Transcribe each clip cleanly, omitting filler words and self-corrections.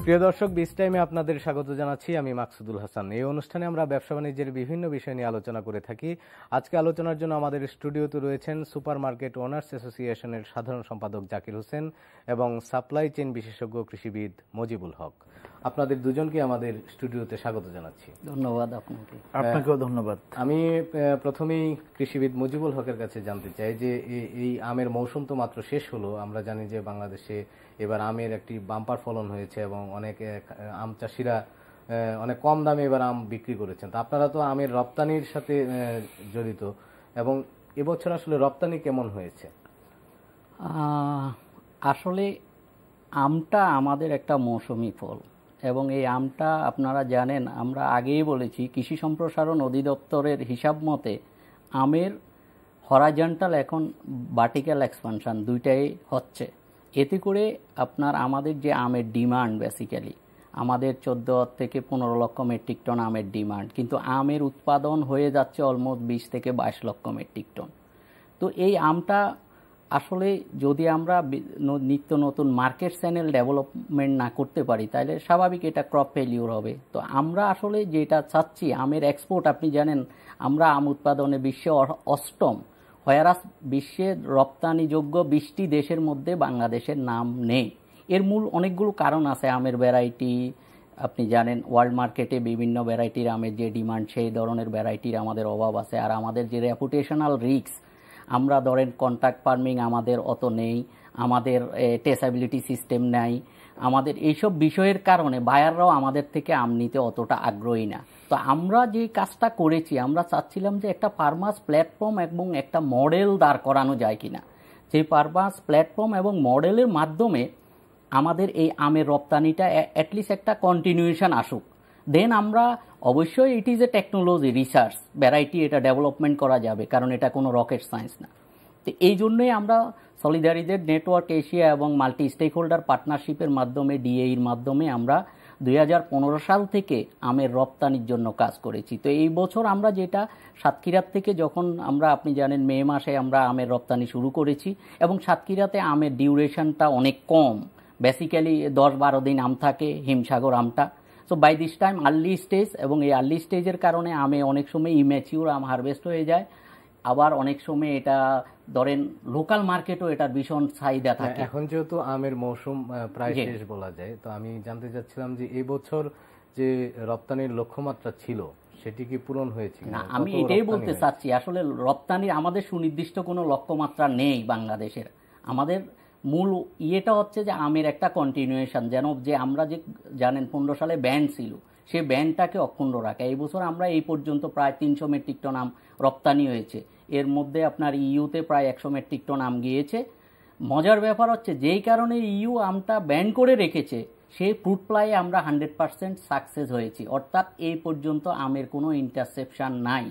প্রিয় দর্শক, বিচ টাইমে আপনাদের স্বাগত জানাচ্ছি। আমি মাকসুদুল হাসান। এই অনুষ্ঠানে আমরা ব্যবসা বাণিজ্যের বিভিন্ন বিষয় নিয়ে আলোচনা করে থাকি। আজকে আলোচনার জন্য আমাদের স্টুডিওতে রয়েছেন সুপার মার্কেট ওনার্স অ্যাসোসিয়েশনের সাধারণ সম্পাদক জাকির হোসেন এবং সাপ্লাই চেইন বিশেষজ্ঞ কৃষিবিদ মজিবুল হক। আপনাদের দুজনকে আমাদের স্টুডিওতে স্বাগত জানাচ্ছি। ধন্যবাদ আপনাকে। আপনাকেও ধন্যবাদ। আমি প্রথমেই কৃষিবিদ মজিবুল হকের কাছে জানতে চাই যে এই আমের মৌসুম তো মাত্র শেষ হলো। আমরা জানি যে বাংলাদেশে এবার আমের একটি বাম্পার ফলন হয়েছে এবং অনেক আম চাষিরা অনেক কম দামে এবার আম বিক্রি করেছেন। তো আপনারা তো আমের রপ্তানির সাথে জড়িত, এবং এবছর আসলে রপ্তানি কেমন হয়েছে? আসলে আমটা আমাদের একটা মৌসুমি ফল, এবং এই আমটা আপনারা জানেন, আমরা আগেই বলেছি কৃষি সম্প্রসারণ অধিদপ্তরের হিসাব মতে আমের হরাইজন্টাল এখন ভার্টিক্যাল এক্সপানশন দুইটাই হচ্ছে। এতে করে আপনার আমাদের যে আমের ডিমান্ড, বেসিক্যালি আমাদের 14 থেকে 15 লক্ষ মেট্রিক টন আমের ডিমান্ড, কিন্তু আমের উৎপাদন হয়ে যাচ্ছে অলমোস্ট 20 থেকে 22 লক্ষ মেট্রিক টন। তো এই আমটা আসলে যদি আমরা নিত্য নতুন মার্কেট চ্যানেল ডেভেলপমেন্ট না করতে পারি, তাহলে স্বাভাবিক এটা ক্রপ ফেলিউর হবে। তো আমরা আসলে যেটা চাচ্ছি, আমের এক্সপোর্ট, আপনি জানেন আমরা আম উৎপাদনে বিশ্বে 8ম, হয়ারাস বিশ্বের রপ্তানিযোগ্য 20টি দেশের মধ্যে বাংলাদেশের নাম নেই। এর মূল অনেকগুলো কারণ আছে। আমের ভ্যারাইটি, আপনি জানেন ওয়ার্ল্ড মার্কেটে বিভিন্ন ভ্যারাইটির আমের যে ডিমান্ড, সেই ধরনের ভ্যারাইটির আমাদের অভাব আছে। আর আমাদের যে রেপুটেশনাল রিস্ক, আমরা ধরেন কন্ট্রাক্ট ফার্মিং আমাদের অত নেই, আমাদের ট্রেসাবিলিটি সিস্টেম নাই, আমাদের এইসব বিষয়ের কারণে বায়াররাও আমাদের থেকে আম নিতে অতটা আগ্রহী না। তো আমরা যে কাজটা করেছি, আমরা চাচ্ছিলাম যে একটা ফার্মার্স প্ল্যাটফর্ম এবং একটা মডেল দাঁড় করানো যায় কিনা, যে ফার্মার্স প্ল্যাটফর্ম এবং মডেলের মাধ্যমে আমাদের এই আমের রপ্তানিটা অ্যাটলিস্ট একটা কন্টিনিউশন আসুক। দেন আমরা অবশ্যই it is a technology research variety, এটা ডেভেলপমেন্ট করা যাবে, কারণ এটা কোনো রকেট সায়েন্স না। তো এই জন্যই আমরা সলিডারিদের নেটওয়ার্ক এশিয়া এবং মাল্টি স্টেক হোল্ডার পার্টনারশিপের মাধ্যমে, ডিএইর মাধ্যমে আমরা 2015 সাল থেকে আমের রপ্তানির জন্য কাজ করেছি। তো এই বছর আমরা যেটা সাতক্ষীরার থেকে, যখন আমরা, আপনি জানেন মে মাসে আমরা আমের রপ্তানি শুরু করেছি, এবং সাতক্ষীরাতে আমের ডিউরেশনটা অনেক কম, বেসিক্যালি 10-12 দিন আম থাকে, হিমসাগর আমটা। So by this time early stage, এবং এই আর্লি স্টেজের কারণে আমে অনেক সময় ইম্যাচিউর আম হারভেস্ট হয়ে যায়। আবার অনেক সময় এটা ধরেন লোকাল মার্কেটও এটার ভীষণ চাহিদা থাকে। এখন যেহেতু আমের মৌসুম প্রায় শেষ বলা যায়, তো আমি জানতে চাচ্ছিলাম যে এই বছর যে রপ্তানির লক্ষ্যমাত্রা ছিল সেটি কি পূরণ হয়েছে না? আমি এটাই বলতে চাচ্ছি, আসলে রপ্তানির আমাদের সুনির্দিষ্ট কোনো লক্ষ্যমাত্রা নেই বাংলাদেশের। আমাদের মূল ইয়েটা হচ্ছে যে আমের একটা কন্টিনিউয়েশন, যেন যে আমরা যে জানেন 15 সালে ব্যান ছিল, সেই ব্যানটাকে অক্ষুণ্ণ রাখা। এই বছর আমরা এই পর্যন্ত প্রায় 300 মেট্রিক টন আম রপ্তানি হয়েছে। এর মধ্যে আপনার ইউতে প্রায় 100 মেট্রিক টন আম গিয়েছে। মজার ব্যাপার হচ্ছে, যেই কারণে ইউ আমটা ব্যান করে রেখেছে, সেই ফ্রুট ফ্লাইয়ে আমরা 100% সাকসেস হয়েছি, অর্থাৎ এই পর্যন্ত আমের কোনো ইন্টারসেপশন নাই।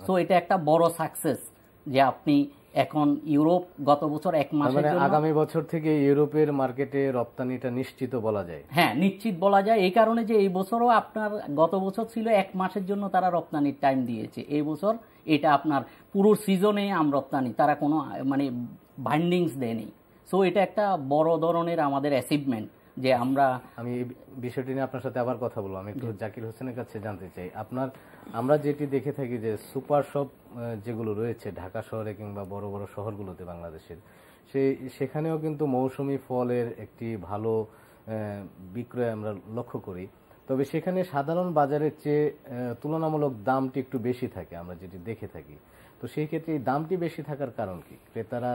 সো এটা একটা বড় সাকসেস যে আপনি এখন ইউরোপ গত বছর 1 মাসের জন্য, আগামী বছর থেকে ইউরোপের মার্কেটে রপ্তানিটা নিশ্চিত বলা যায়। হ্যাঁ, নিশ্চিত বলা যায়। এই কারণে যে এই বছরও আপনার, গত বছর ছিল 1 মাসের জন্য তারা রপ্তানির টাইম দিয়েছে, এই বছর এটা আপনার পুরো সিজনে আম রপ্তানি, তারা কোনো মানে বাইন্ডিংস দেয়নি। সো এটা একটা বড় ধরনের আমাদের অ্যাচিভমেন্ট যে আমি এই বিষয়টি নিয়ে আপনার সাথে আবার কথা বলবো। আমি একটু জাকির হোসেনের কাছে জানতে চাই, আমরা যেটি দেখে থাকি যে সুপার শপ যেগুলো রয়েছে ঢাকা শহরে কিংবা বড় বড় শহরগুলোতে বাংলাদেশের, সেখানেও কিন্তু মৌসুমি ফলের একটি ভালো বিক্রয় আমরা লক্ষ্য করি। তবে সেখানে সাধারণ বাজারের চেয়ে তুলনামূলক দামটি একটু বেশি থাকে, আমরা যেটি দেখে থাকি। তো সেই ক্ষেত্রে এই দামটি বেশি থাকার কারণ কি? ক্রেতারা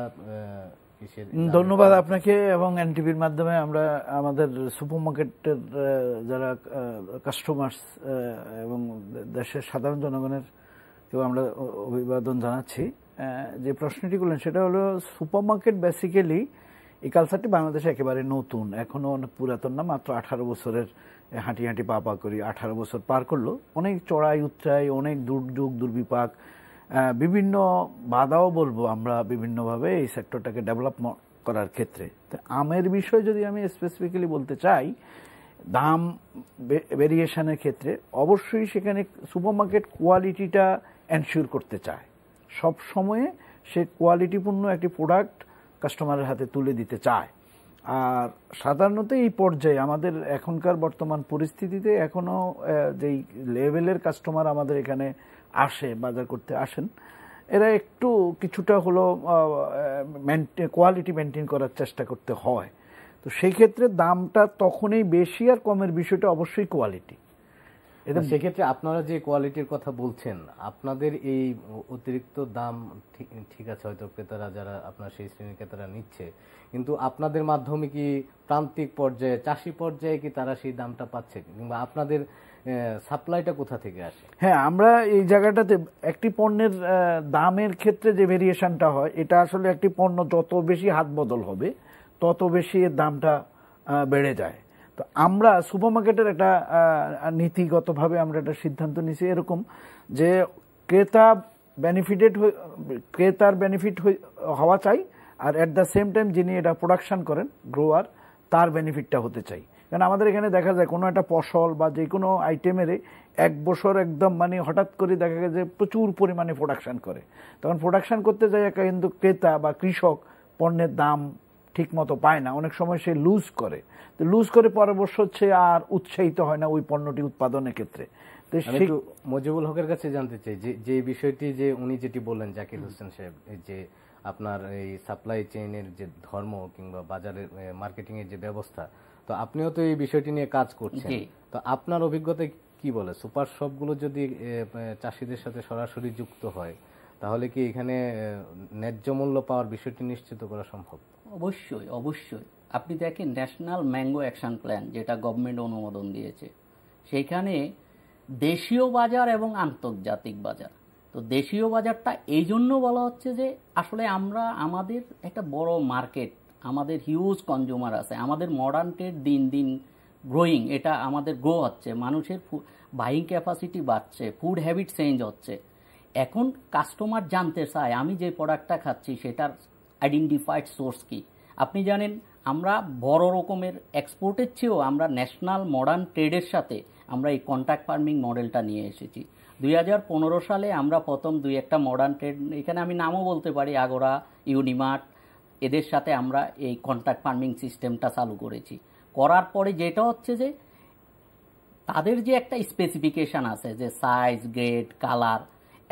ধন্যবাদ আপনাকে এবং এনটিভির মাধ্যমে আমরা আমাদের সুপারমার্কেটের যারা কাস্টমার্স এবং দেশের সাধারণ জনগণের আমরা অভিবাদন জানাচ্ছি। যে প্রশ্নটি করলেন সেটা হলো, সুপারমার্কেট বেসিক্যালি এই কালচারটি বাংলাদেশে একেবারে নতুন, এখনো অনেক পুরাতন না, মাত্র 18 বছরের হাঁটি হাঁটি পা পা করি 18 বছর পার করলো। অনেক চড়াই উচ্চাই, অনেক দুর্যোগ দুর্বিপাক, বিভিন্ন বাধাও বলবো আমরা বিভিন্নভাবে এই সেক্টরটাকে ডেভেলপ করার ক্ষেত্রে। তো আমের বিষয় যদি আমি স্পেসিফিক্যালি বলতে চাই, দাম ভেরিয়েশনের ক্ষেত্রে অবশ্যই সেখানে সুপারমার্কেট কোয়ালিটিটা এনশিওর করতে চায়। সব সময়ে সে কোয়ালিটিপূর্ণ একটি প্রোডাক্ট কাস্টমারের হাতে তুলে দিতে চায়। আর সাধারণত এই পর্যায়ে আমাদের এখনকার বর্তমান পরিস্থিতিতে এখনো যেই লেভেলের কাস্টমার আমাদের এখানে আসে, বাজার করতে আসেন, এরা একটু কিছুটা হলো কোয়ালিটি মেনটেন করার চেষ্টা করতে হয়। তো সেই ক্ষেত্রে দামটা তখনই বেশি, আর কমের বিষয়টা অবশ্যই কোয়ালিটি। সেক্ষেত্রে আপনারা যে কোয়ালিটির কথা বলছেন, আপনাদের এই অতিরিক্ত দাম ঠিক আছে, হয়তো ক্রেতারা যারা আপনার সেই শ্রেণীর ক্রেতারা নিচ্ছে, কিন্তু আপনাদের মাধ্যমে কি প্রান্তিক পর্যায়ে, চাষি পর্যায়ে কি তারা সেই দামটা পাচ্ছে, কিংবা আপনাদের সাপ্লাইটা কোথা থেকে আসে? হ্যাঁ, আমরা এই জায়গাটাতে একটি পণ্যের দামের ক্ষেত্রে যে ভেরিয়েশনটা হয়, এটা আসলে একটি পণ্য যত বেশি হাত বদল হবে তত বেশি এর দামটা বেড়ে যায়। তো আমরা সুপারমার্কেটের একটা নীতিগতভাবে আমরা একটা সিদ্ধান্ত নিয়েছি এরকম যে ক্রেতার বেনিফিট হওয়া চাই, আর এট দ্য সেম টাইম যিনি এটা প্রোডাকশন করেন গ্রোয়ার, তার বেনিফিটটা হতে চাই। কারণ আমাদের এখানে দেখা যায় কোনো একটা ফসল বা যে কোনো আইটেমের এক বছর একদম মানে হঠাৎ করে দেখা যায় যে প্রচুর পরিমাণে প্রোডাকশন করে, তখন প্রোডাকশন করতে যায় কিন্তু ক্রেতা বা কৃষক পণ্যের দাম ঠিক মতো পায় না, অনেক সময় সে লুজ করে। তো লুজ করে পরের বছর হচ্ছে আর উৎসাহিত হয় না ওই পণ্যটি উৎপাদনের ক্ষেত্রে। তো মজিবুল হকের কাছে জানতে চাই যে বিষয়টি যে উনি যেটি বললেন, জাকির হোসেন সাহেব, যে আপনার এই সাপ্লাই চেইনের যে ধর্ম কিংবা বাজারের মার্কেটিং এর যে ব্যবস্থা, তো আপনিও তো এই বিষয়টি নিয়ে কাজ করছেন, তো আপনার অভিজ্ঞতা কি বলে? সুপার শপগুলো যদি চাষিদের সাথে সরাসরি যুক্ত হয়, তাহলে কি এখানে ন্যায্য মূল্য পাওয়ার বিষয়টি নিশ্চিত করা সম্ভব? অবশ্যই, অবশ্যই। আপনি দেখেন ন্যাশনাল ম্যাঙ্গো অ্যাকশন প্ল্যান, যেটা গভর্নমেন্ট অনুমোদন দিয়েছে, সেইখানে দেশীয় বাজার এবং আন্তর্জাতিক বাজার। তো দেশীয় বাজারটা এই জন্য বলা হচ্ছে যে আসলে আমাদের একটা বড় মার্কেট, আমাদের হিউজ কনজিউমার আছে, আমাদের মডার্ন ট্রেড দিন দিন গ্রোয়িং, এটা আমাদের গ্রো হচ্ছে, মানুষের বাইং ক্যাপাসিটি বাড়ছে, ফুড হ্যাবিট চেঞ্জ হচ্ছে। এখন কাস্টমার জানতে চায় আমি যে প্রোডাক্টটা খাচ্ছি সেটার আইডেন্টিফাইড সোর্স কি। আপনি জানেন আমরা বড় রকমের এক্সপোর্টের চেয়েও আমরা ন্যাশনাল মডার্ন ট্রেডের সাথে আমরা এই কন্ট্রাক্ট ফার্মিং মডেলটা নিয়ে এসেছি। 2015 সালে আমরা প্রথম 2-1টা মডার্ন ট্রেড, এখানে আমি নামও বলতে পারি, আগোরা, ইউনিমার্ট, এদের সাথে আমরা এই কন্ট্রাক্ট ফার্মিং সিস্টেমটা চালু করেছি। করার পরে যেটা হচ্ছে যে তাদের যে একটা স্পেসিফিকেশান আছে যে সাইজ, গ্রেড, কালার,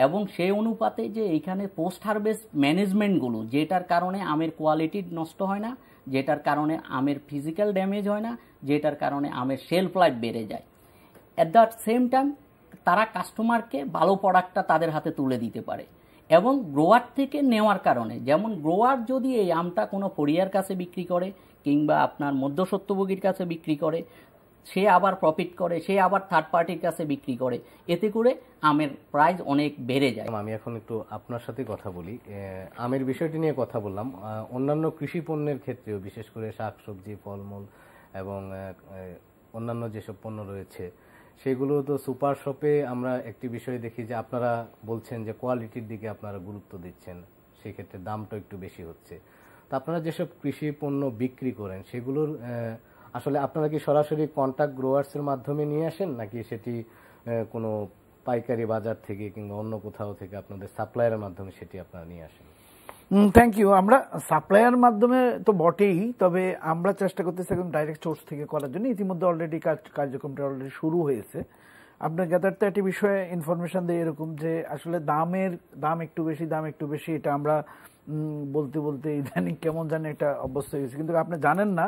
এবং সেই অনুপাতে যে এইখানে পোস্ট হারভেস্ট ম্যানেজমেন্টগুলো, যেটার কারণে আমের কোয়ালিটি নষ্ট হয় না, যেটার কারণে আমের ফিজিক্যাল ড্যামেজ হয় না, যেটার কারণে আমের শেলফ লাইফ বেড়ে যায়। অ্যাট দ্য সেম টাইম তারা কাস্টমারকে ভালো প্রোডাক্টটা তাদের হাতে তুলে দিতে পারে। এবং গ্রোয়ার থেকে নেওয়ার কারণে, যেমন গ্রোয়ার যদি এই আমটা কোনো ফরিয়ার কাছে বিক্রি করে কিংবা আপনার মধ্যস্বত্বভোগীর কাছে বিক্রি করে, সে আবার প্রফিট করে, সে আবার থার্ড পার্টির কাছে বিক্রি করে, এতে করে আমের প্রাইস অনেক বেড়ে যায়। আমি এখন একটু আপনার সাথে কথা বলি। আমের বিষয়টি নিয়ে কথা বললাম, অন্যান্য কৃষি পণ্যের ক্ষেত্রেও, বিশেষ করে শাকসবজি, ফলমূল এবং অন্যান্য যেসব পণ্য রয়েছে, সেগুলো তো সুপার শপে আমরা একটি বিষয় দেখি যে আপনারা বলছেন যে কোয়ালিটির দিকে আপনারা গুরুত্ব দিচ্ছেন, সেক্ষেত্রে দামটা একটু বেশি হচ্ছে। তো আপনারা যেসব কৃষি পণ্য বিক্রি করেন, সেগুলোর আসলে আপনারা কি সরাসরি কন্ট্রাক্ট গ্রোয়ার্সের মাধ্যমে নিয়ে আসেন, নাকি সেটি কোনো পাইকারি বাজার থেকে কিংবা অন্য কোথাও থেকে আপনাদের সাপ্লায়ারের মাধ্যমে সেটি আপনারা নিয়ে আসেন? Thank you. আমরা সাপ্লায়ার মাধ্যমে তো বটেই, তবে আমরা চেষ্টা করতেছি একদম ডাইরেক্ট সোর্স থেকে করার জন্য। ইতিমধ্যে অলরেডি কার্যক্রমটা অলরেডি শুরু হয়েছে। আপনার জ্ঞাতার্থে একটি বিষয়ে ইনফরমেশন দেয় এরকম যে আসলে দাম একটু বেশি, এটা আমরা বলতে বলতে ইদানিং কেমন জানি একটা অবস্থা হয়েছে। কিন্তু আপনি জানেন না,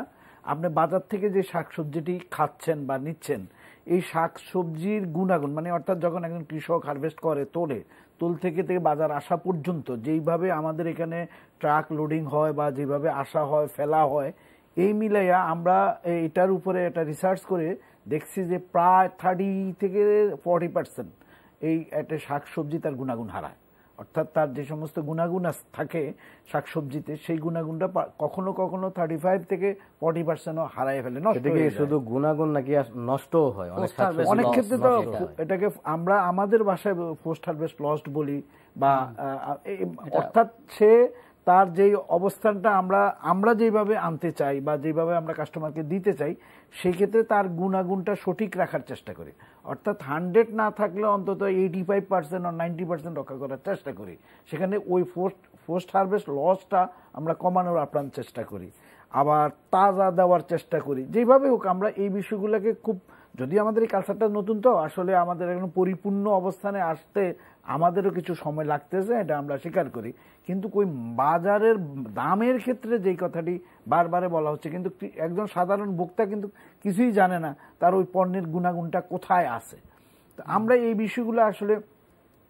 আপনি বাজার থেকে যে শাকসবজিটি খাচ্ছেন বা নিচ্ছেন, এই শাকসবজির গুণাগুণ, মানে অর্থাৎ যখন একজন কৃষক হারভেস্ট করে, তোল থেকে বাজার আসা পর্যন্ত যেইভাবে আমাদের এখানে ট্রাক লোডিং হয় বা যেভাবে আসা হয়, ফেলা হয়, এই মিলাইয়া আমরা এটার উপরে একটা রিসার্চ করে দেখছি যে প্রায় 30-40% এই একটা শাকসবজি তার গুণাগুণ হারায়। অর্থাৎ তার যে সমস্ত গুণাগুণ থাকে শাকসবজিতে, সেই গুণাগুণটা কখনো কখনো 35-40% হারায় ফেলে, নষ্ট হয়ে যায়। শুধু গুণাগুণ নাকি নষ্টও হয় অনেক ক্ষেত্রে। তো এটাকে আমরা আমাদের ভাষায় পোস্ট হারভেস্ট লস্ট বলি, বা অর্থাৎ সে তার যেই অবস্থানটা আমরা যেভাবে আনতে চাই বা যেভাবে আমরা কাস্টমারকে দিতে চাই, সেই ক্ষেত্রে তার গুণাগুণটা সঠিক রাখার চেষ্টা করি। অর্থাৎ 100 না থাকলে অন্তত 85% আর 90% রক্ষা করার চেষ্টা করি। সেখানে ওই পোস্ট হারভেস্ট লসটা আমরা কমানোর আপ্রাণ চেষ্টা করি। আবার তাজা দেওয়ার চেষ্টা করি। যেভাবে হোক আমরা এই বিষয়গুলোকে খুব, যদি আমাদের এই কালচারটা নতুন, তো আসলে আমাদের এখন পরিপূর্ণ অবস্থানে আসতে আমাদেরও কিছু সময় লাগতেছে, এটা আমরা স্বীকার করি। কিন্তু ওই বাজারের দামের ক্ষেত্রে যেই কথাটি বারবারে বলা হচ্ছে, কিন্তু একজন সাধারণ ভোক্তা কিন্তু কিছুই জানে না তার ওই পণ্যের গুণাগুণটা কোথায় আছে। তো আমরা এই বিষয়গুলো আসলে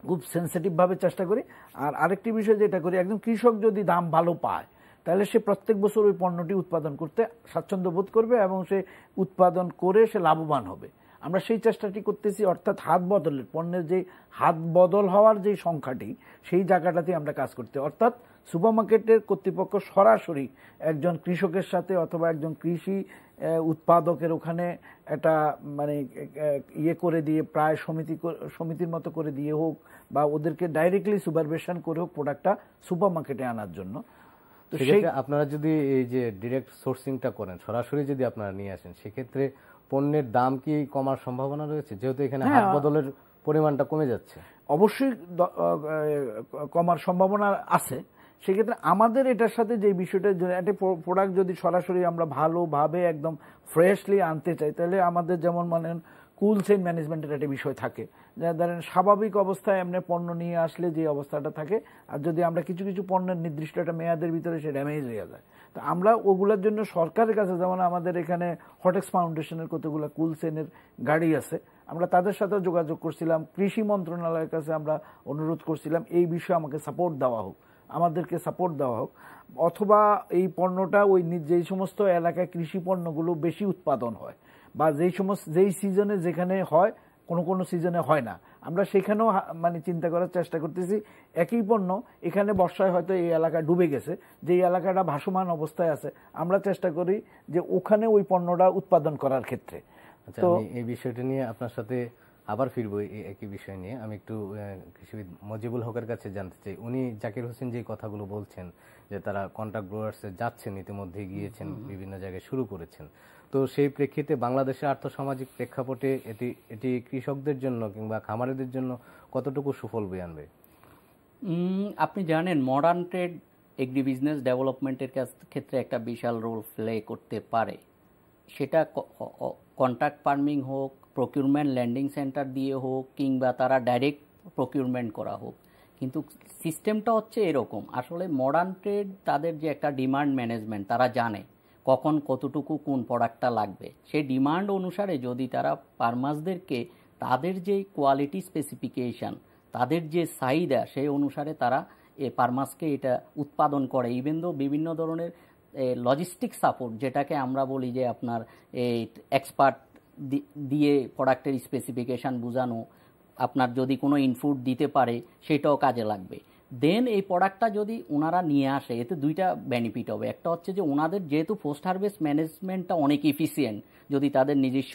খুব সেন্সিটিভভাবে চেষ্টা করি। আর আরেকটি বিষয় যেটা করি, একজন কৃষক যদি দাম ভালো পায় তাহলে সে প্রত্যেক বছর ওই পণ্যটি উৎপাদন করতে স্বাচ্ছন্দ্য বোধ করবে এবং সে উৎপাদন করে সে লাভবান হবে। আমরা সেই চেষ্টাটি করতেছি, অর্থাৎ হাত বদলের পণ্যের যে হাত বদল হওয়ার যে সংখ্যাটি, সেই জায়গাটাতে আমরা কাজ করতে, অর্থাৎ সুপারমার্কেটের কর্তৃপক্ষ সরাসরি একজন কৃষকের সাথে অথবা একজন কৃষি উৎপাদকের ওখানে একটা মানে ইয়ে করে দিয়ে, প্রায় সমিতির মতো করে দিয়ে হোক বা ওদেরকে ডাইরেক্টলি সুপারভিশন করে হোক প্রোডাক্টটা সুপারমার্কেটে আনার জন্য। তো সেক্ষেত্রে আপনারা যদি এই যে ডিরেক্ট সোর্সিংটা করেন, সরাসরি যদি আপনারা নিয়ে আসেন, সেক্ষেত্রে পণ্যের দাম কি কমার সম্ভাবনা রয়েছে, যেহেতু এখানে হাত বদলের পরিমাণটা কমে যাচ্ছে? অবশ্যই কমার সম্ভাবনা আছে। সেক্ষেত্রে আমাদের এটার সাথে যে বিষয়টা, একটা প্রোডাক্ট যদি সরাসরি আমরা ভালোভাবে একদম ফ্রেশলি আনতে চাই, তাহলে আমাদের যেমন মানে কুল চেইন ম্যানেজমেন্টের একটা বিষয় থাকে, যা ধরেন স্বাভাবিক অবস্থায় এমনি পণ্য নিয়ে আসলে যে অবস্থাটা থাকে, আর যদি আমরা কিছু কিছু পণ্যের নির্দিষ্ট একটা মেয়াদের ভিতরে সে ড্যামেজ হয়ে যায়, তো আমরা ওগুলোর জন্য সরকারের কাছে, যেমন আমাদের এখানে হটেক্স ফাউন্ডেশনের কতগুলো কুল চেইনের গাড়ি আছে, আমরা তাদের সাথেও যোগাযোগ করছিলাম। কৃষি মন্ত্রণালয়ের কাছে আমরা অনুরোধ করছিলাম এই বিষয়ে আমাকে সাপোর্ট দেওয়া হোক, আমাদেরকে সাপোর্ট দেওয়া হোক, অথবা এই পণ্যটা ওই যেই সমস্ত এলাকায় কৃষি পণ্যগুলো বেশি উৎপাদন হয় বা যেই সিজনে যেখানে হয়, কোনো সিজনে হয় না, আমরা সেখানেও মানে চিন্তা করার চেষ্টা করতেছি। একই পণ্য এখানে বর্ষায় হয়তো এই এলাকা ডুবে গেছে, যে এলাকাটা ভাসমান অবস্থায় আছে, আমরা চেষ্টা করি যে ওখানে ওই পণ্যটা উৎপাদন করার ক্ষেত্রে। আচ্ছা, আমি এই বিষয়টা নিয়ে আপনার সাথে আবার ফিরবো, এই একই বিষয় নিয়ে। আমি একটু কৃষিবিদ মজিবুল হকের কাছে জানতে চাই, উনি জাকির হোসেন যে কথাগুলো বলছেন যে তারা কন্ট্রাক্ট গ্রোয়ার্সে যাচ্ছেন, ইতিমধ্যে গিয়েছেন, বিভিন্ন জায়গায় শুরু করেছেন, তো সেই প্রেক্ষিতে বাংলাদেশের আর্থসামাজিক প্রেক্ষাপটে এটি কৃষকদের জন্য কিংবা খামারিদের জন্য কতটুকু সুফল বয়ে আনবে? আপনি জানেন মডার্ন ট্রেড এগ্রি বিজনেস ডেভেলপমেন্টের ক্ষেত্রে একটা বিশাল রোল প্লে করতে পারে। সেটা কন্ট্রাক্ট ফার্মিং হোক, প্রকিউরমেন্ট ল্যান্ডিং সেন্টার দিয়ে হোক, কিংবা তারা ডাইরেক্ট প্রকিউরমেন্ট করা হোক। কিন্তু সিস্টেমটা হচ্ছে এরকম, আসলে মডার্ন ট্রেড তাদের যে একটা ডিমান্ড ম্যানেজমেন্ট, তারা জানে কখন কতটুকু কোন প্রোডাক্টটা লাগবে। সেই ডিমান্ড অনুসারে যদি তারা ফার্মার্সদেরকে তাদের যে কোয়ালিটি স্পেসিফিকেশান, তাদের যে চাহিদা, সেই অনুসারে তারা ফার্মার্সকে এটা উৎপাদন করে। ইভেন দো বিভিন্ন ধরনের লজিস্টিক সাপোর্ট, যেটাকে আমরা বলি যে আপনার এই এক্সপার্ট দিয়ে প্রোডাক্টের স্পেসিফিকেশান বোঝানো, আপনার যদি কোনো ইনপুট দিতে পারে সেটাও কাজে লাগবে। দেন এই প্রোডাক্টটা যদি ওনারা নিয়ে আসে, এতে দুইটা বেনিফিট হবে। একটা হচ্ছে যে ওনাদের যেহেতু পোস্ট হারভেস্ট ম্যানেজমেন্টটা অনেক এফিসিয়েন্ট, যদি তাদের নিজস্ব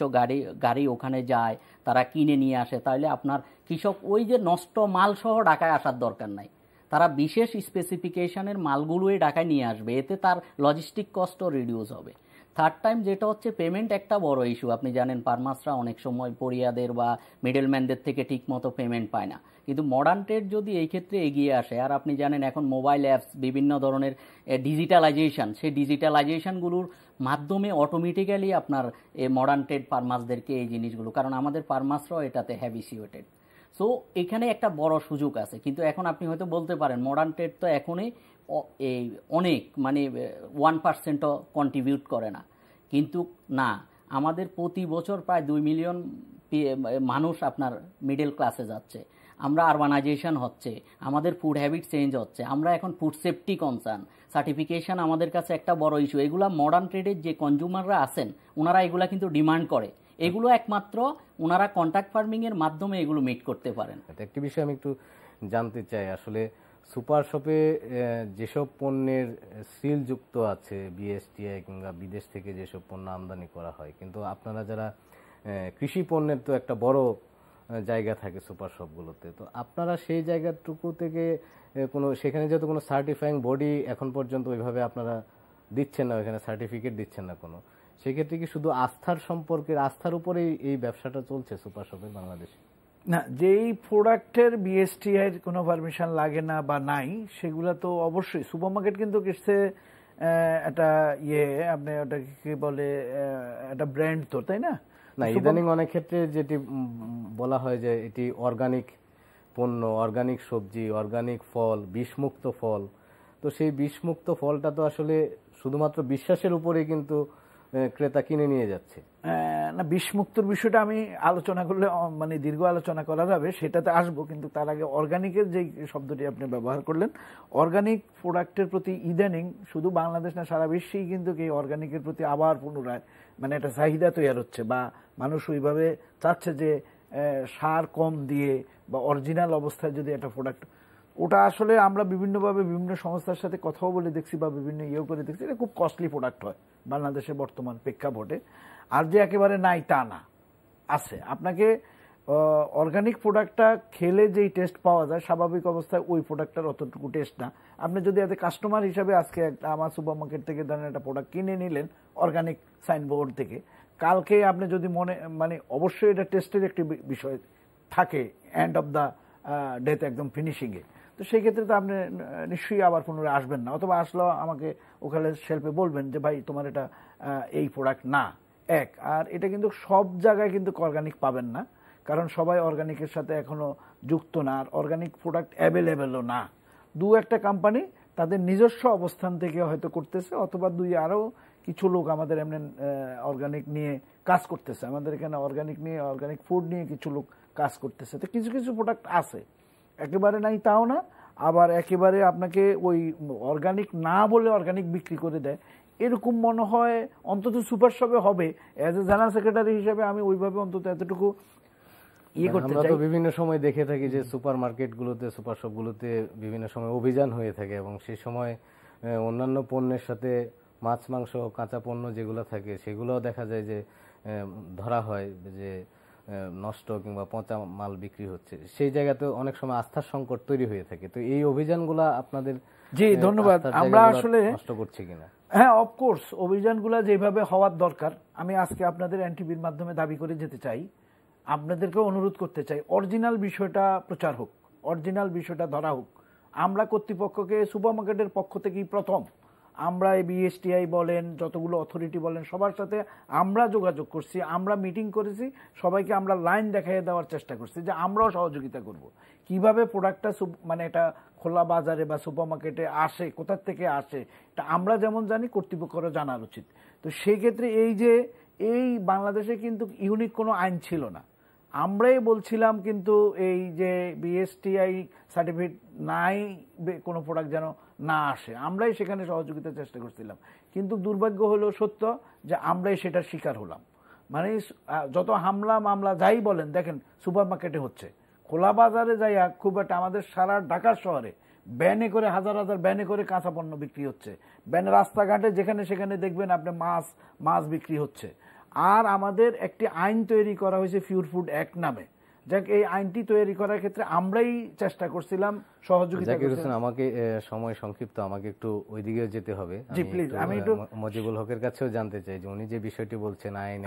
গাড়ি ওখানে যায়, তারা কিনে নিয়ে আসে, তাহলে আপনার কৃষক ওই যে নষ্ট মাল সহ ঢাকায় আসার দরকার নাই, তারা বিশেষ স্পেসিফিকেশনের মালগুলোই ঢাকায় নিয়ে আসবে, এতে তার লজিস্টিক কস্টও রিডিউস হবে। থার্ড টাইম যেটা হচ্ছে পেমেন্ট, একটা বড় ইস্যু। আপনি জানেন ফার্মার্সরা অনেক সময় পরিয়াদের বা মিডলম্যানদের থেকে ঠিকমতো পেমেন্ট পায় না, কিন্তু মডার্ন ট্রেড যদি এই ক্ষেত্রে এগিয়ে আসে, আর আপনি জানেন এখন মোবাইল অ্যাপস, বিভিন্ন ধরনের ডিজিটালাইজেশন, সেই ডিজিটালাইজেশনগুলোর মাধ্যমে অটোমেটিক্যালি আপনার মডার্ন ট্রেড ফার্মার্সদেরকে এই জিনিসগুলো, কারণ আমাদের ফার্মার্সরাও এটাতে হ্যাবিচুয়েটেড, সো এখানে একটা বড় সুযোগ আছে। কিন্তু এখন আপনি হয়তো বলতে পারেন মডার্ন ট্রেড তো এখনই এই অনেক মানে 1%ও কন্ট্রিবিউট করে না, কিন্তু না, আমাদের প্রতি বছর প্রায় 2 মিলিয়ন মানুষ আপনার মিডল ক্লাসে যাচ্ছে, আমরা আরবানাইজেশন হচ্ছে, আমাদের ফুড হ্যাবিট চেঞ্জ হচ্ছে, আমরা এখন ফুড সেফটি কনসার্ন, সার্টিফিকেশন আমাদের কাছে একটা বড় ইস্যু। এগুলা মডার্ন ট্রেডের যে কনজিউমাররা আছেন ওনারা এগুলা কিন্তু ডিমান্ড করে, এগুলো একমাত্র ওনারা কন্ট্রাক্ট ফার্মিং এর মাধ্যমে এগুলো মিট করতে পারেন। একটি বিষয় আমি একটু জানতে চাই, আসলে সুপার শপে যেসব পণ্যের সিল যুক্ত আছে বিএসটিআই কিংবা বিদেশ থেকে যেসব পণ্য আমদানি করা হয়, কিন্তু আপনারা যারা কৃষি পণ্যের তো একটা বড় জায়গা থাকে সুপার শপগুলোতে, তো আপনারা সেই জায়গাটুকু থেকে সেখানে যেহেতু কোনো সার্টিফাইং বডি এখন পর্যন্ত ওইভাবে আপনারা দিচ্ছেন না, ওইখানে সার্টিফিকেট দিচ্ছেন না কোনো, সেক্ষেত্রে কি শুধু আস্থার উপরেই এই ব্যবসাটা চলছে সুপার শপের বাংলাদেশে? না, যেই প্রোডাক্টের বিএসটিআই কোনো পারমিশন লাগে না বা নাই, সেগুলো তো অবশ্যই সুপারমার্কেট কিন্তু কিসে একটা ইয়ে, আপনি ওটা কি বলে, একটা ব্র্যান্ড তো, তাই না? না, ইদানিং অনেক ক্ষেত্রে যেটি বলা হয় যে এটি অর্গানিক পণ্য, অর্গানিক সবজি, অর্গানিক ফল, বিষমুক্ত ফল। তো সেই বিষমুক্ত ফলটা তো আসলে শুধুমাত্র বিশ্বাসের উপরে কিন্তু ক্রেতা কিনে নিয়ে যাচ্ছে। না, বিষমুক্তর বিষয়টা আমি আলোচনা করলে মানে দীর্ঘ আলোচনা করা যাবে, সেটাতে আসবো। কিন্তু তার আগে অর্গানিকের যে শব্দটি আপনি ব্যবহার করলেন, অর্গানিক প্রোডাক্টের প্রতি ইদানিং শুধু বাংলাদেশ না, সারা বিশ্বেই কিন্তু এই অর্গানিকের প্রতি আবার পুনরায় মানে একটা চাহিদা তৈরি হচ্ছে, বা মানুষ ওইভাবে চাচ্ছে যে সার কম দিয়ে বা অরিজিনাল অবস্থায় যদি একটা প্রোডাক্ট, ওটা আসলে আমরা বিভিন্নভাবে বিভিন্ন সংস্থার সাথে কথাও বলে দেখছি বা বিভিন্ন ইয়েও করে দেখছি, এটা খুব কস্টলি প্রোডাক্ট হয় বাংলাদেশে বর্তমান প্রেক্ষাপটে। আর যে একেবারে নাই তা না, আছে। আপনাকে অর্গানিক প্রোডাক্টটা খেলে যেই টেস্ট পাওয়া যায় স্বাভাবিক অবস্থায় ওই প্রোডাক্টটার অতটুকু টেস্ট না। আপনি যদি এতে কাস্টমার হিসাবে আজকে আমার সুপার মার্কেট থেকে ধরেন একটা প্রোডাক্ট কিনে নিলেন অর্গানিক সাইনবোর্ড থেকে, কালকে আপনি যদি মানে অবশ্যই এটা টেস্টের একটি বিষয় থাকে এন্ড অফ দ্য ডেতে, একদম ফিনিশিংয়ে। তো সেই ক্ষেত্রে তো আপনি নিশ্চয়ই আবার পুনরায় আসবেন না, অথবা আসলেও আমাকে ওখানে শেল্ফে বলবেন যে ভাই তোমার এটা এই প্রোডাক্ট না। আর এটা কিন্তু সব জায়গায় কিন্তু অর্গানিক পাবেন না, কারণ সবাই অর্গানিকের সাথে এখনো যুক্ত না, আর অর্গানিক প্রোডাক্ট অ্যাভেলেবেলও না। দু একটা কোম্পানি তাদের নিজস্ব অবস্থান থেকে হয়তো করতেছে, অথবা আরও কিছু লোক আমাদের এমনি অর্গানিক নিয়ে কাজ করতেছে। আমাদের এখানে অর্গানিক নিয়ে, অর্গানিক ফুড নিয়ে কিছু লোক কাজ করতেছে। তো কিছু কিছু প্রোডাক্ট আছে, একেবারে নাই তাও না, আবার একেবারে আপনাকে ওই অর্গানিক না বলে অর্গানিক বিক্রি করে দেয়, এরকম মনে হয় অন্তত সুপার শপে হবে। এজ এ জেনারেল সেক্রেটারি হিসেবে আমি ওইভাবে অন্তত এতটুকু করতে চাই। আমরা তো বিভিন্ন সময় দেখে থাকি যে সুপার মার্কেটগুলোতে, সুপার শপগুলোতে বিভিন্ন সময় অভিযান হয়ে থাকে, এবং সেই সময় অন্যান্য পণ্যের সাথে মাছ, মাংস, কাঁচা পণ্য যেগুলো থাকে সেগুলোও দেখা যায় যে ধরা হয় যে নষ্ট কিংবা পচা মাল বিক্রি হচ্ছে। সেই জায়গাতে অনেক সময় আস্থার সংকট তৈরি হয়ে থাকে। তো এই অভিযানগুলা আপনাদের, জি ধন্যবাদ, আমরা আসলে নষ্ট করছি কিনা? হ্যাঁ, অফকোর্স অভিযানগুলো যেভাবে হওয়ার দরকার, আমি আজকে আপনাদের এনটিভির মাধ্যমে দাবি করে যেতে চাই, আপনাদেরকে অনুরোধ করতে চাই, অরিজিনাল বিষয়টা প্রচার হোক, অরিজিনাল বিষয়টা ধরা হোক। আমরা কর্তৃপক্ষকে সুপার মার্কেটের পক্ষ থেকেই প্রথম, আমরা এই বিএসটিআই বলেন, যতগুলো অথরিটি বলেন, সবার সাথে আমরা যোগাযোগ করছি, আমরা মিটিং করেছি, সবাইকে আমরা লাইন দেখাইয়ে দেওয়ার চেষ্টা করছি যে আমরাও সহযোগিতা করব। কিভাবে প্রোডাক্টটা মানে এটা খোলা বাজারে বা সুপার মার্কেটে আসে, কোথার থেকে আসে, এটা আমরা যেমন জানি কর্তৃপক্ষরা জানার উচিত। তো সেই ক্ষেত্রে এই বাংলাদেশে কিন্তু ইউনিক কোনো আইন ছিল না, আমরাই বলছিলাম কিন্তু এই যে বিএসটিআই সার্টিফিকেট নাই কোনো প্রোডাক্ট যেন না আসে, আমরাই সেখানে সহযোগিতার চেষ্টা করছিলাম। কিন্তু দুর্ভাগ্য হলো সত্য যে আমরাই সেটার শিকার হলাম। মানে যত হামলা মামলা যাই বলেন, দেখেন সুপার মার্কেটে হচ্ছে, খোলা বাজারে যাইয়া খুব একটা, আমাদের সারা ঢাকা শহরে ব্যানে করে, হাজার হাজার ব্যানে করে কাঁচা পণ্য বিক্রি হচ্ছে, ব্যানে রাস্তাঘাটে যেখানে সেখানে দেখবেন আপনি মাছ বিক্রি হচ্ছে। আর আমাদের একটি আইন তৈরি করা হয়েছে পিওর ফুড অ্যাক্ট নামে, যাক এই আইনটি তৈরি করার ক্ষেত্রে আমরাই চেষ্টা করছিলাম, সহযোগিতা করছিলাম। আমাকে সময় সংক্ষিপ্ত, আমাকে একটু ওইদিকে যেতে হবে। জি প্লিজ, আমি একটু মজিবুল হকের কাছেও জানতে চাই যে উনি যে বিষয়টি বলছেন আইন,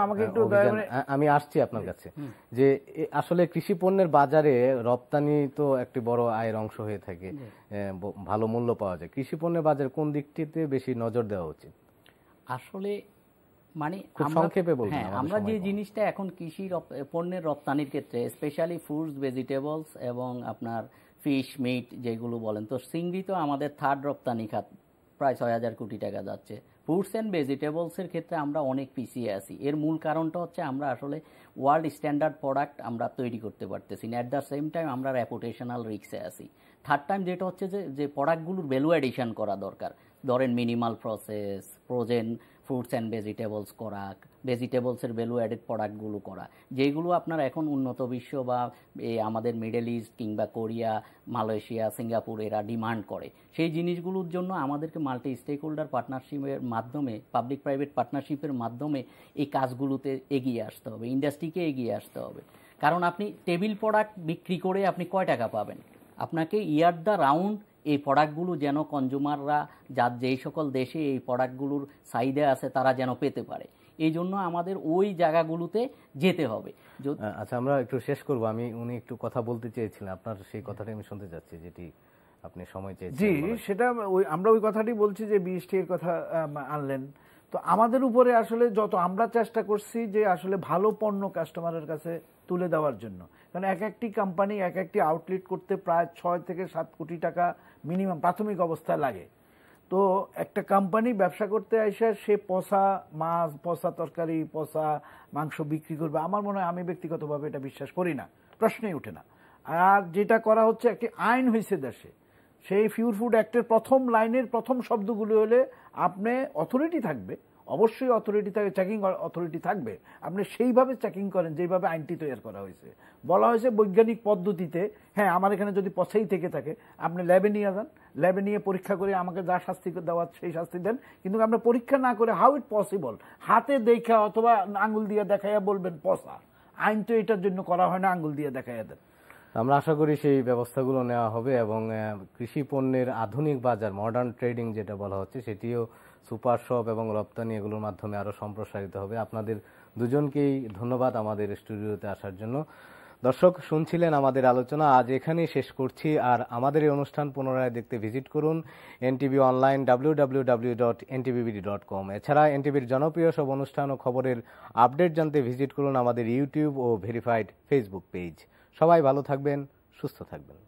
আমাকে একটু আমি আসছি আপনার কাছে, যে আসলে কৃষি পণ্যের বাজারে রপ্তানি তো একটি বড় আয়ের অংশ হয়ে থাকে, ভালো মূল্য পাওয়া যায়। কৃষি পণ্যের বাজার কোন দিকটিতে বেশি নজর দেওয়া উচিত? আসলে মানে সংক্ষেপে বলুন। আমরা যে জিনিসটা এখন কৃষি পণ্যের রপ্তানির ক্ষেত্রে স্পেশালি ফ্রুটস, ভেজিটেবলস এবং আপনার ফিশ, মিট যেগুলো বলেন, তো চিংড়ি তো আমাদের থার্ড রপ্তানি খাত, প্রায় 6,000 কোটি টাকা যাচ্ছে। ফ্রুটস অ্যান্ড ভেজিটেবলসের ক্ষেত্রে আমরা অনেক পিছিয়ে আছি। এর মূল কারণটা হচ্ছে আমরা আসলে ওয়ার্ল্ড স্ট্যান্ডার্ড প্রোডাক্ট আমরা তৈরি করতে পারতেছি না, অ্যাট দ্য সেম টাইম আমরা রেপুটেশনাল রিস্কে আছি। থার্ড টাইম যেটা হচ্ছে যে প্রোডাক্টগুলোর ভ্যালু অ্যাডিশন করা দরকার, ধরেন minimal process, frozen fruits and vegetables করা, ভেজিটেবলসের ভ্যালু অ্যাডেড প্রোডাক্টগুলো করা, যেগুলো আপনার এখন উন্নত বিশ্ব বা আমাদের মিডল ইস্ট কিংবা কোরিয়া, মালয়েশিয়া, সিঙ্গাপুর এরা ডিমান্ড করে। সেই জিনিসগুলোর জন্য আমাদেরকে মাল্টি স্টেক হোল্ডার পার্টনারশিপের মাধ্যমে, পাবলিক প্রাইভেট পার্টনারশিপের মাধ্যমে এই কাজগুলোতে এগিয়ে আসতে হবে, ইন্ডাস্ট্রিকে এগিয়ে আসতে হবে। কারণ আপনি টেবিল প্রোডাক্ট বিক্রি করে আপনি কয় টাকা পাবেন? আপনাকে ইয়ার দ্য রাউন্ড এই প্রোডাক্টগুলো যেন কনজিউমাররা, যেই সকল দেশে এই প্রোডাক্টগুলোর চাহিদা আছে তারা যেন পেতে পারে, এই জন্য আমাদের ওই জায়গাগুলোতে যেতে হবে। আচ্ছা, আমরা একটু শেষ করব। উনি একটু কথা বলতে চেয়েছিলেন, আপনার সেই কথাটা আমি শুনতে চাচ্ছি, যেটি আপনি সময় চেয়েছেন। জি, সেটা আমরা ওই কথাটি বলছি যে বিএসটি এর কথা আনলেন। তো আমাদের উপরে আসলে যত আমরা চেষ্টা করছি যে আসলে ভালো পণ্য কাস্টমারের কাছে তুলে দেওয়ার জন্য, কারণ এক একটি কোম্পানি এক একটি আউটলেট করতে প্রায় 6 থেকে 7 কোটি টাকা মিনিমাম প্রাথমিক অবস্থায় লাগে। তো একটা কোম্পানি ব্যবসা করতে আইসা সে পচা মাছ, পচা তরকারি, পচা মাংস বিক্রি করবে, আমার মনে হয়, আমি ব্যক্তিগতভাবে এটা বিশ্বাস করি না, প্রশ্নই ওঠে না। আর যেটা করা হচ্ছে, একটি আইন হয়েছে দেশে, সেই পিওর ফুড অ্যাক্টের প্রথম লাইনের প্রথম শব্দগুলো হলে আপনি অথরিটি থাকবে, অবশ্যই অথরিটি থাকে, চেকিং অথরিটি থাকবে, আপনি সেইভাবে চেকিং করেন যেভাবে আইনটি তৈরি করা হয়েছে। বলা হয়েছে বৈজ্ঞানিক পদ্ধতিতে, হ্যাঁ আমার এখানে যদি পচাই থেকে থাকে আপনি ল্যাবে নিয়ে যান, ল্যাবে নিয়ে পরীক্ষা করে আমাকে যা শাস্তি দেওয়া সেই শাস্তি দেন, কিন্তু আপনি পরীক্ষা না করে হাউ ইট পসিবল হাতে দেখা অথবা আঙ্গুল দিয়ে দেখাইয়া বলবেন পচা। আইন তো এটার জন্য করা হয় না, আঙ্গুল দিয়ে দেখাইয়া দেন। আমরা আশা করি সেই ব্যবস্থাগুলো নেওয়া হবে এবং কৃষি পণ্যের আধুনিক বাজার, মডার্ন ট্রেডিং যেটা বলা হচ্ছে, সেটিও সুপার শপ এবং রপ্তানি এগুলোর মাধ্যমে আরো সম্প্রসারিত হবে। আপনাদের দুজনকেই ধন্যবাদ আমাদের স্টুডিওতে আসার জন্য। দর্শক, শুনছিলেন আমাদের আলোচনা, আজ এখানেই শেষ করছি। আর আমাদের এই অনুষ্ঠান পুনরায় দেখতে ভিজিট করুন এনটিভি অনলাইন www.ntvbd.com। এছাড়া এনটিভির জনপ্রিয় সব অনুষ্ঠান ও খবরের আপডেট জানতে ভিজিট করুন আমাদের ইউটিউব ও ভেরিফাইড ফেসবুক পেজ। সবাই ভালো থাকবেন, সুস্থ থাকবেন।